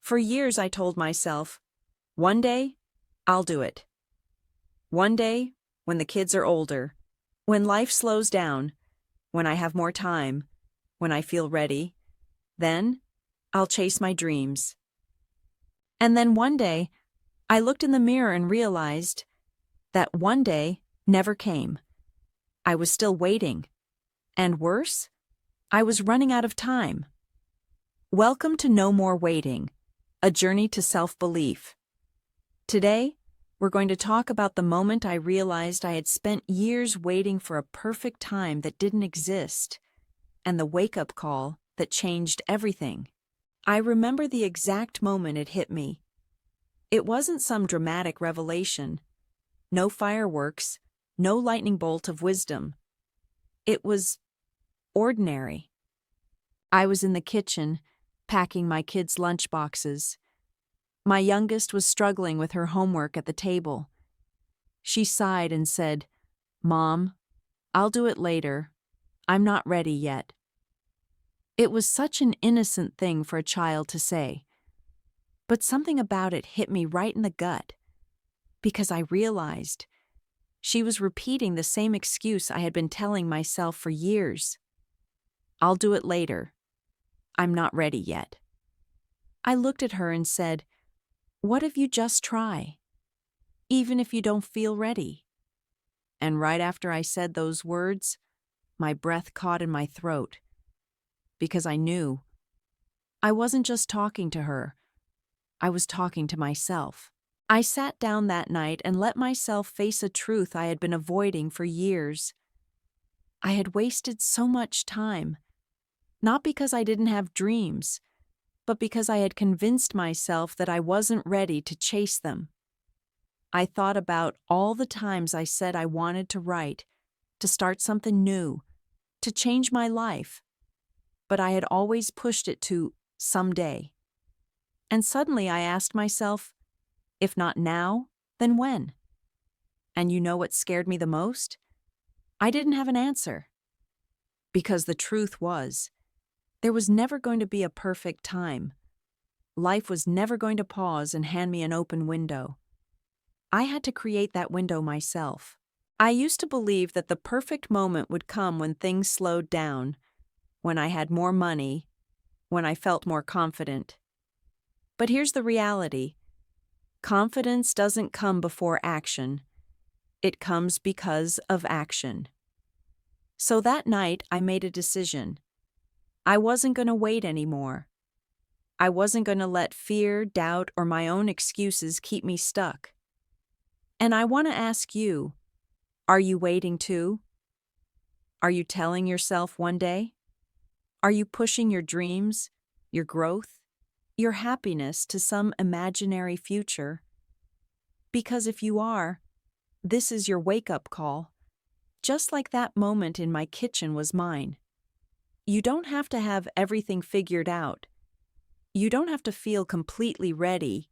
For years I told myself, one day, I'll do it. One day, when the kids are older, when life slows down, when I have more time, when I feel ready, then I'll chase my dreams. And then one day, I looked in the mirror and realized that one day never came. I was still waiting. And worse, I was running out of time. Welcome to No More Waiting, a journey to self-belief. Today, we're going to talk about the moment I realized I had spent years waiting for a perfect time that didn't exist, and the wake-up call that changed everything. I remember the exact moment it hit me. It wasn't some dramatic revelation. No fireworks, no lightning bolt of wisdom. It was ordinary. I was in the kitchen, packing my kids' lunch boxes. My youngest was struggling with her homework at the table. She sighed and said, "Mom, I'll do it later. I'm not ready yet." It was such an innocent thing for a child to say. But something about it hit me right in the gut, because I realized she was repeating the same excuse I had been telling myself for years. I'll do it later. I'm not ready yet. I looked at her and said, what if you just try? Even if you don't feel ready. And right after I said those words, my breath caught in my throat, because I knew I wasn't just talking to her, I was talking to myself. I sat down that night and let myself face a truth I had been avoiding for years. I had wasted so much time, not because I didn't have dreams, but because I had convinced myself that I wasn't ready to chase them. I thought about all the times I said I wanted to write, to start something new, to change my life, but I had always pushed it to someday. And suddenly I asked myself, if not now, then when? And you know what scared me the most? I didn't have an answer. Because the truth was, there was never going to be a perfect time. Life was never going to pause and hand me an open window. I had to create that window myself. I used to believe that the perfect moment would come when things slowed down, when I had more money, when I felt more confident. But here's the reality. Confidence doesn't come before action. It comes because of action. So that night, I made a decision. I wasn't going to wait anymore. I wasn't going to let fear, doubt, or my own excuses keep me stuck. And I want to ask you, are you waiting too? Are you telling yourself one day? Are you pushing your dreams, your growth, your happiness to some imaginary future? Because if you are, this is your wake-up call, just like that moment in my kitchen was mine. You don't have to have everything figured out. You don't have to feel completely ready.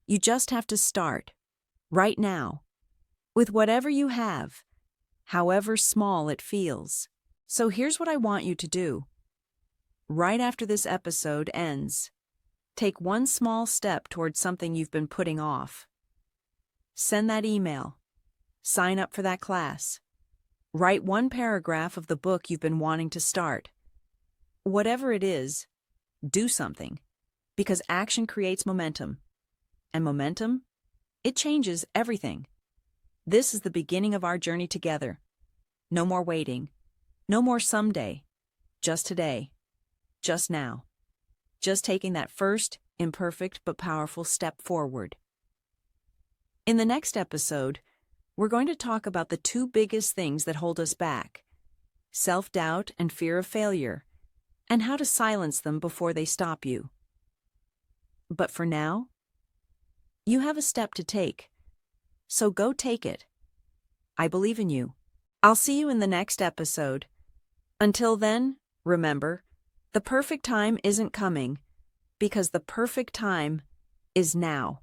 You just have to start, right now, with whatever you have, however small it feels. So here's what I want you to do. Right after this episode ends, take one small step towards something you've been putting off. Send that email. Sign up for that class. Write one paragraph of the book you've been wanting to start. Whatever it is, do something, because action creates momentum. And momentum, it changes everything. This is the beginning of our journey together. No more waiting. No more someday. Just today. Just now. Just taking that first, imperfect but powerful step forward. In the next episode, we're going to talk about the two biggest things that hold us back: self-doubt and fear of failure, and how to silence them before they stop you. But for now, you have a step to take, so go take it. I believe in you. I'll see you in the next episode. Until then, remember, the perfect time isn't coming, because the perfect time is now.